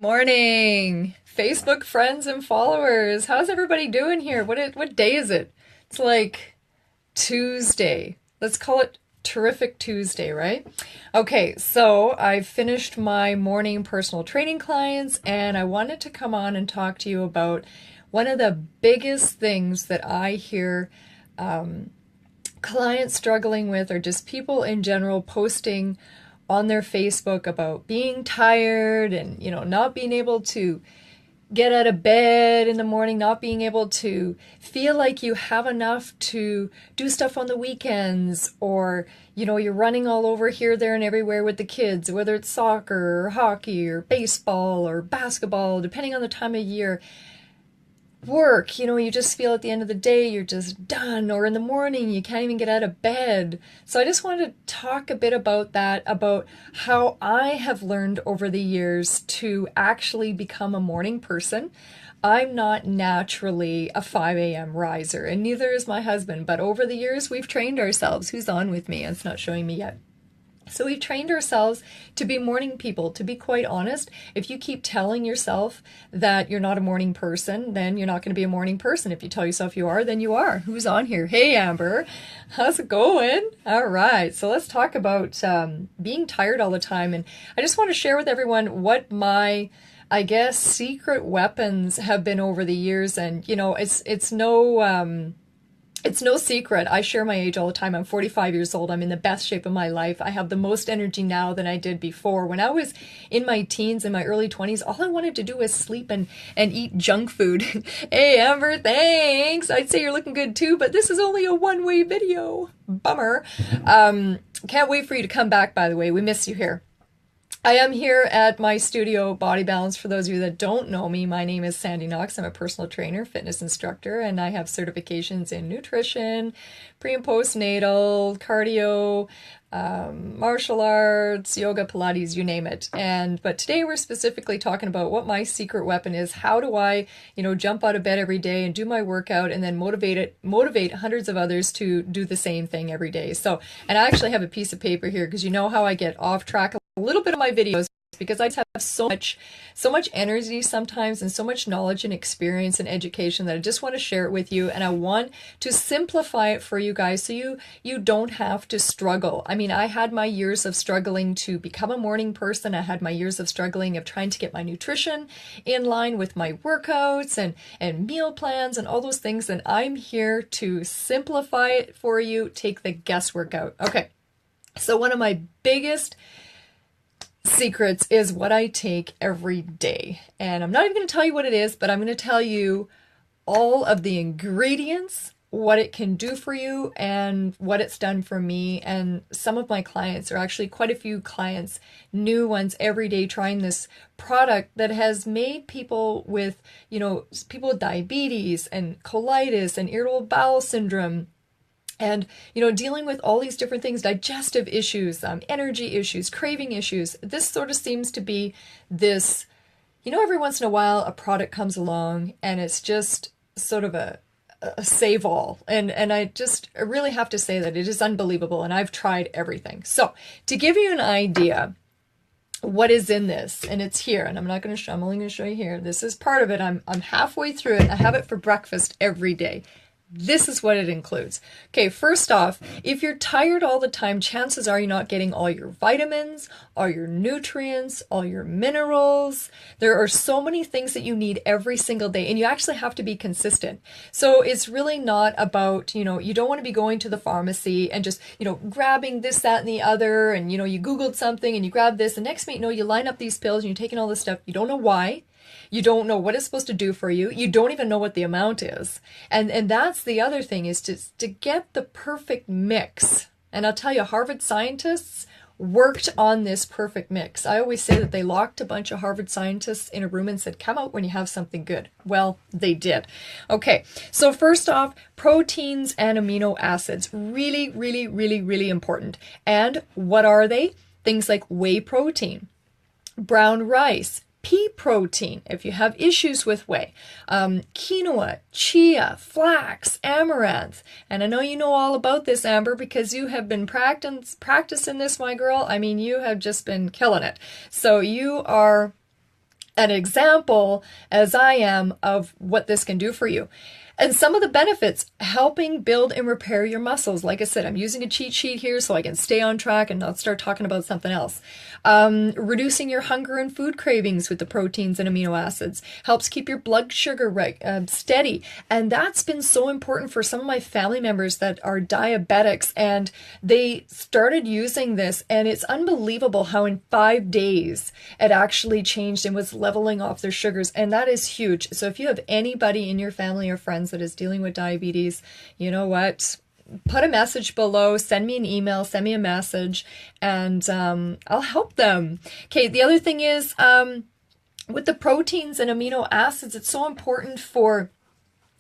Morning, Facebook friends and followers. How's everybody doing here? What day is it? It's like Tuesday. Let's call it Terrific Tuesday, right? Okay, so I've finished my morning personal training clients and I wanted to come on and talk to you about one of the biggest things that I hear clients struggling with, or just people in general posting on their Facebook about being tired and, not being able to get out of bed in the morning, not being able to feel like you have enough to do stuff on the weekends, or, you're running all over here, there, and everywhere with the kids, whether it's soccer or hockey or baseball or basketball, depending on the time of year. Work, you just feel at the end of the day you're just done, or in the morning you can't even get out of bed. So I just wanted to talk a bit about that, about how I have learned over the years to actually become a morning person. I'm not naturally a 5 a.m. riser, and neither is my husband, but over the years we've trained ourselves. Who's on with me? It's not showing me yet. So we've trained ourselves to be morning people. To be quite honest, if you keep telling yourself that you're not a morning person, then you're not going to be a morning person. If you tell yourself you are, then you are. Who's on here? Hey, Amber. How's it going? All right. So let's talk about being tired all the time. And I just want to share with everyone what my, I guess, secret weapons have been over the years. And, it's no secret. I share my age all the time. I'm 45 years old. I'm in the best shape of my life. I have the most energy now than I did before. When I was in my teens, in my early 20s, all I wanted to do was sleep and eat junk food. Hey, Amber, thanks. I'd say you're looking good too, but this is only a one-way video. Bummer. Can't wait for you to come back, by the way. We miss you here. I am here at my studio, Body Balance. For those of you that don't know me, my name is Sandy Knox. I'm a personal trainer, fitness instructor, and I have certifications in nutrition, pre and postnatal, cardio, martial arts, yoga, Pilates, you name it. But today we're specifically talking about what my secret weapon is. How do I, jump out of bed every day and do my workout and then motivate hundreds of others to do the same thing every day. So, and I actually have a piece of paper here because you know how I get off track a little bit of my videos, because I just have so much energy sometimes, and so much knowledge and experience and education, that I just want to share it with you. And I want to simplify it for you guys so you don't have to struggle. I mean, I had my years of struggling to become a morning person. I had my years of struggling of trying to get my nutrition in line with my workouts and meal plans and all those things. And I'm here to simplify it for you, take the guesswork out. Okay. So one of my biggest secrets is what I take every day. And I'm not even going to tell you what it is, but I'm going to tell you all of the ingredients, what it can do for you, and what it's done for me. And some of my clients, are actually quite a few clients, new ones every day, trying this product that has made people with, people with diabetes and colitis and irritable bowel syndrome, and, dealing with all these different things, digestive issues, energy issues, craving issues. This sort of seems to be this, every once in a while a product comes along and it's just sort of a save all. And I really have to say that it is unbelievable, and I've tried everything. So to give you an idea what is in this, and it's here, and I'm only going to show you here. This is part of it. I'm halfway through it. I have it for breakfast every day. This is what it includes. Okay, first off, if you're tired all the time, chances are you're not getting all your vitamins, all your nutrients, all your minerals. There are so many things that you need every single day, and you actually have to be consistent. So it's really not about, you don't want to be going to the pharmacy and just, grabbing this, that, and the other, and, you Googled something and you grab this, and next minute, you line up these pills and you're taking all this stuff. You don't know why. You don't know what it's supposed to do for you. You don't even know what the amount is. And that's the other thing, is to get the perfect mix. And I'll tell you, Harvard scientists worked on this perfect mix. I always say that they locked a bunch of Harvard scientists in a room and said, come out when you have something good. Well, they did. Okay, so first off, proteins and amino acids. Really, really, really, really important. And what are they? Things like whey protein, brown rice, pea protein, if you have issues with whey, quinoa, chia, flax, amaranth. And I know you know all about this, Amber, because you have been practicing this, my girl. I mean, you have just been killing it. So you are an example as I am of what this can do for you. And some of the benefits, helping build and repair your muscles. Like I said, I'm using a cheat sheet here so I can stay on track and not start talking about something else. Reducing your hunger and food cravings with the proteins and amino acids. Helps keep your blood sugar steady. And that's been so important for some of my family members that are diabetics. And they started using this, and it's unbelievable how in 5 days it actually changed and was leveling off their sugars. And that is huge. So if you have anybody in your family or friends that is dealing with diabetes, you know what? Put a message below, send me an email, send me a message, and I'll help them. Okay, the other thing is with the proteins and amino acids, it's so important for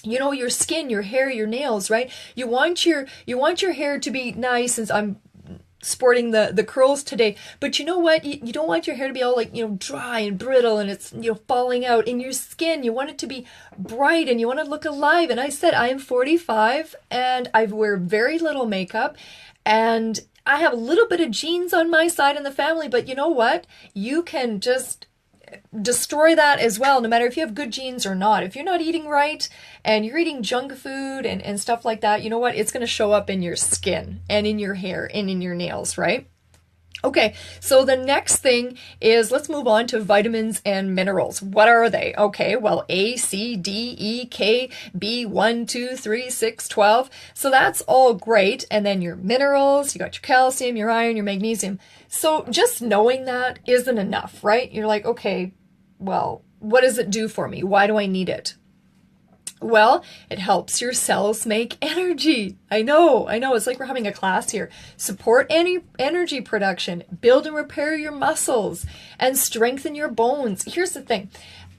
your skin, your hair, your nails, right? You want your hair to be nice, since I'm sporting the curls today, but you know what, you don't want your hair to be all like dry and brittle and it's falling out. In your skin, you want it to be bright and you want to look alive. And I said I am 45 and I wear very little makeup, and I have a little bit of genes on my side in the family, but you know what, you can just destroy that as well, no matter if you have good genes or not. If you're not eating right and you're eating junk food and stuff like that, you know what? It's going to show up in your skin and in your hair and in your nails, right? Okay, so the next thing is, let's move on to vitamins and minerals. What are they? Okay, well, A, C, D, E, K, B, 1, 2, 3, 6, 12. So that's all great. And then your minerals, you got your calcium, your iron, your magnesium. So just knowing that isn't enough, right? You're like, okay, well, what does it do for me? Why do I need it? Well, it helps your cells make energy. I know. It's like we're having a class here. Support energy production, build and repair your muscles, and strengthen your bones. Here's the thing.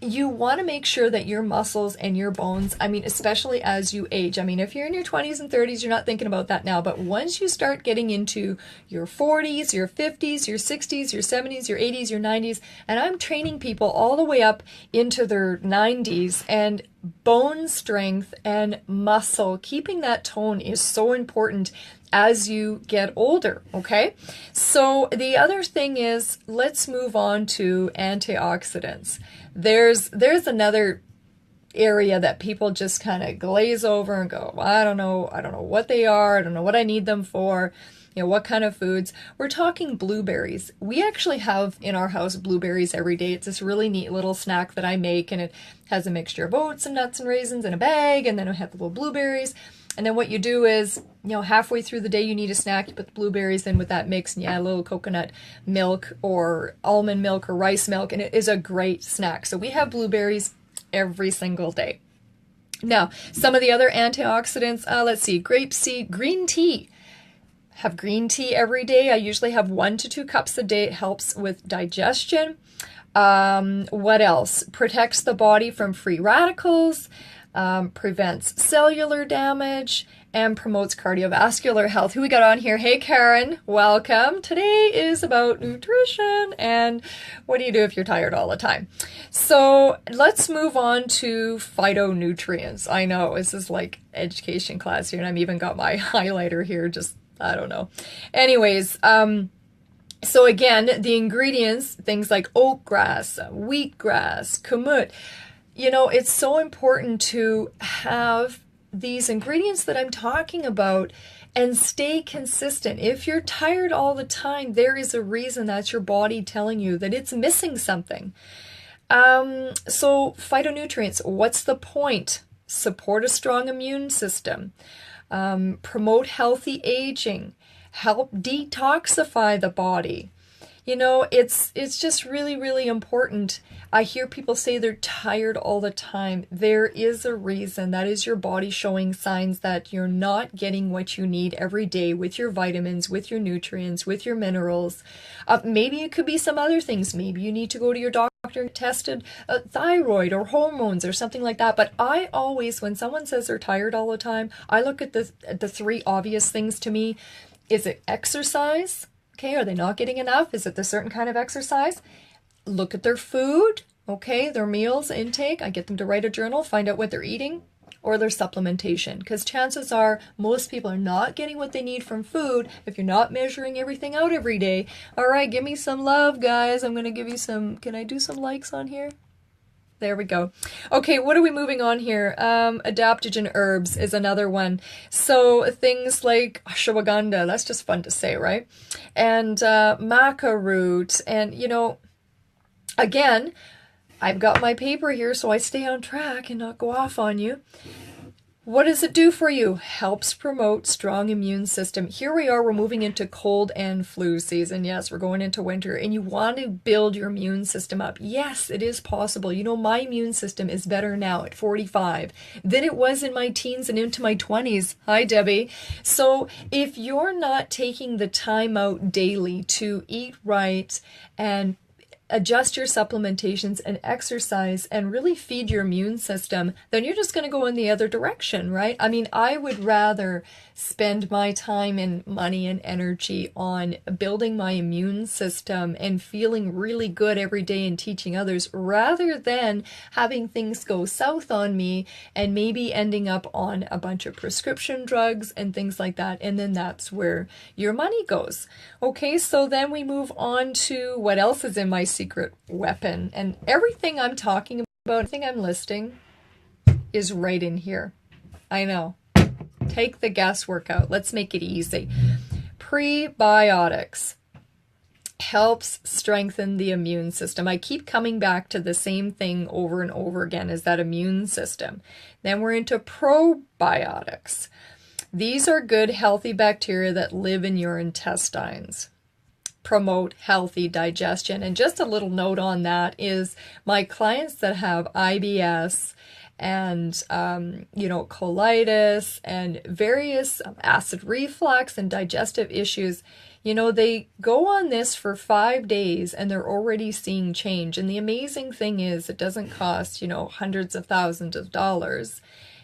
You want to make sure that your muscles and your bones, especially as you age. If you're in your 20s and 30s, you're not thinking about that now. But once you start getting into your 40s, your 50s, your 60s, your 70s, your 80s, your 90s, and I'm training people all the way up into their 90s, and bone strength and muscle, keeping that tone is so important as you get older, okay? So the other thing is, let's move on to antioxidants. There's another area that people just kind of glaze over and go, well, I don't know what they are, I don't know what I need them for, what kind of foods. We're talking blueberries. We actually have in our house blueberries every day. It's this really neat little snack that I make, and it has a mixture of oats and nuts and raisins in a bag, and then I have the little blueberries. And then what you do is, halfway through the day you need a snack, you put the blueberries in with that mix, and you add a little coconut milk or almond milk or rice milk, and it is a great snack. So we have blueberries every single day. Now, some of the other antioxidants, let's see, grape seed, green tea. Have green tea every day. I usually have 1 to 2 cups a day. It helps with digestion. What else? Protects the body from free radicals. Prevents cellular damage, and promotes cardiovascular health. Who we got on here? Hey, Karen, welcome. Today is about nutrition and what do you do if you're tired all the time? So let's move on to phytonutrients. I know this is like education class here, and I've even got my highlighter here, just, I don't know. Anyways, so again, the ingredients, things like oatgrass, wheatgrass, kamut, it's so important to have these ingredients that I'm talking about and stay consistent. If you're tired all the time, there is a reason. That's your body telling you that it's missing something. So phytonutrients, what's the point? Support a strong immune system, promote healthy aging, help detoxify the body. It's just really, really important. I hear people say they're tired all the time. There is a reason. That is your body showing signs that you're not getting what you need every day with your vitamins, with your nutrients, with your minerals. Maybe it could be some other things. Maybe you need to go to your doctor and tested thyroid or hormones or something like that. But I always, when someone says they're tired all the time, I look at the 3 obvious things to me. Is it exercise? Okay, are they not getting enough? Is it the certain kind of exercise? Look at their food, okay, their meals intake. I get them to write a journal, find out what they're eating. or their supplementation, because chances are most people are not getting what they need from food if you're not measuring everything out every day. All right, give me some love, guys. I'm going to give you some, can I do some likes on here? There we go. Okay, what are we moving on here? Adaptogen herbs is another one. So things like ashwagandha, that's just fun to say, right? And maca root, and you know, again, I've got my paper here so I stay on track and not go off on you. What does it do for you? Helps promote strong immune system. Here we are, we're moving into cold and flu season. Yes, we're going into winter, and you want to build your immune system up. Yes, it is possible. You know, my immune system is better now at 45 than it was in my teens and into my 20s. Hi, Debbie. So if you're not taking the time out daily to eat right and adjust your supplementations and exercise and really feed your immune system, then you're just going to go in the other direction, right? I mean, I would rather spend my time and money and energy on building my immune system and feeling really good every day and teaching others, rather than having things go south on me and maybe ending up on a bunch of prescription drugs and things like that. And then that's where your money goes. Okay, so then we move on to what else is in my secret weapon. And everything I'm talking about, everything I'm listing is right in here. I know. Take the guesswork out. Let's make it easy. Prebiotics helps strengthen the immune system. I keep coming back to the same thing over and over again, is that immune system. Then we're into probiotics. These are good, healthy bacteria that live in your intestines. Promote healthy digestion. And just a little note on that is my clients that have IBS and, colitis and various acid reflux and digestive issues, they go on this for 5 days and they're already seeing change. And the amazing thing is it doesn't cost, hundreds of thousands of dollars.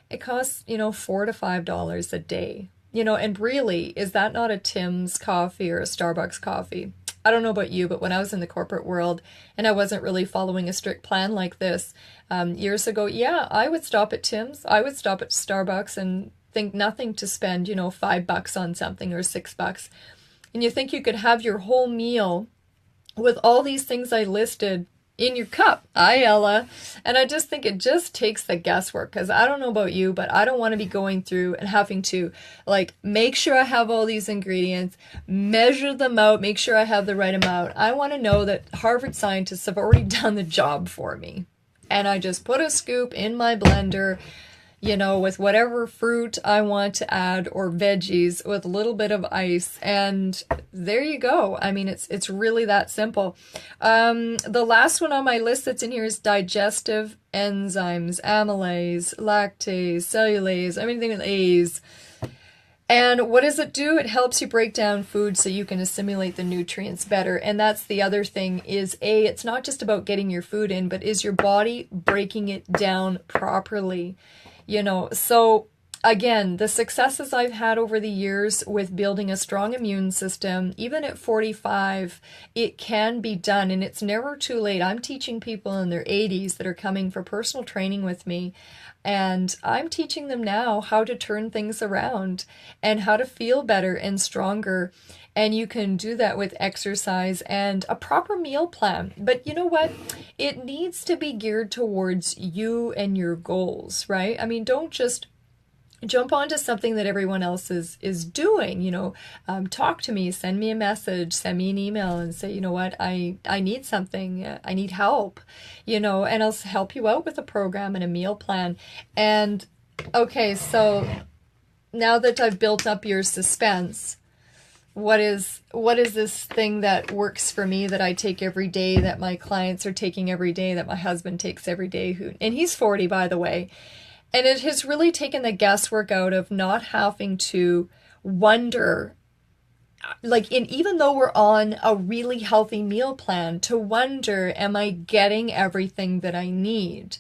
It costs, $4 to $5 a day. And really, is that not a Tim's coffee or a Starbucks coffee? I don't know about you, but when I was in the corporate world and I wasn't really following a strict plan like this years ago, yeah, I would stop at Tim's. I would stop at Starbucks and think nothing to spend, $5 on something or $6. And you think you could have your whole meal with all these things I listed in your cup. Hi, Ella. And I just think it just takes the guesswork, because I don't know about you, but I don't want to be going through and having to make sure I have all these ingredients, measure them out, make sure I have the right amount. I want to know that Harvard scientists have already done the job for me. And I just put a scoop in my blender, with whatever fruit I want to add or veggies with a little bit of ice, and there you go. I mean, it's really that simple. The last one on my list that's in here is digestive enzymes, amylase, lactase, cellulase, everything with A's. And what does it do? It helps you break down food so you can assimilate the nutrients better. And that's the other thing is, it's not just about getting your food in, but is your body breaking it down properly? So again, the successes I've had over the years with building a strong immune system, even at 45, it can be done, and it's never too late. I'm teaching people in their 80s that are coming for personal training with me, and I'm teaching them now how to turn things around and how to feel better and stronger. And you can do that with exercise and a proper meal plan. But you know what? It needs to be geared towards you and your goals, right? I mean, don't just jump onto something that everyone else is doing. Talk to me, send me a message, send me an email and say, what, I need something, I need help, and I'll help you out with a program and a meal plan. And okay, so now that I've built up your suspense, what is this thing that works for me, that I take every day, that my clients are taking every day, that my husband takes every day, and he's 40, by the way. And it has really taken the guesswork out of not having to wonder, even though we're on a really healthy meal plan, to wonder, am I getting everything that I need?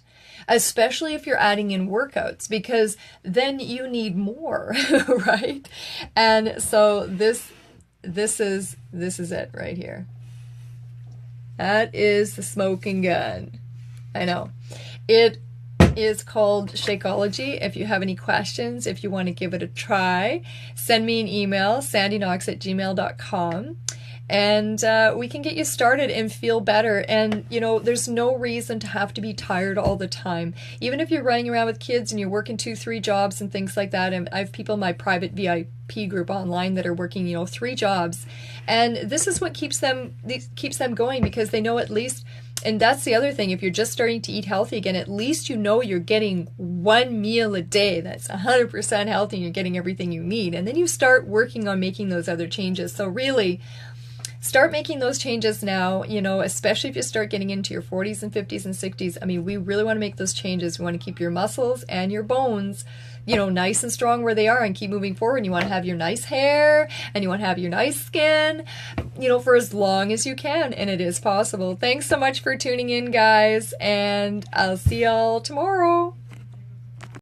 Especially if you're adding in workouts, because then you need more, right? And so this is it right here. That is the smoking gun. I know. is called Shakeology. If you have any questions, if you want to give it a try, send me an email, sandyknox@gmail.com. And we can get you started and feel better. And, you know, there's no reason to have to be tired all the time. Even if you're running around with kids and you're working 2-3 jobs and things like that. And I have people in my private VIP group online that are working, you know, 3 jobs. And this is what keeps them going, because they know at least, and that's the other thing, if you're just starting to eat healthy again, at least you know you're getting 1 meal a day that's 100% healthy and you're getting everything you need. And then you start working on making those other changes. So really, start making those changes now, you know, especially if you start getting into your 40s and 50s and 60s. I mean, we really want to make those changes. We want to keep your muscles and your bones, you know, nice and strong where they are and keep moving forward. And you want to have your nice hair and you want to have your nice skin, you know, for as long as you can. And it is possible. Thanks so much for tuning in, guys. And I'll see y'all tomorrow.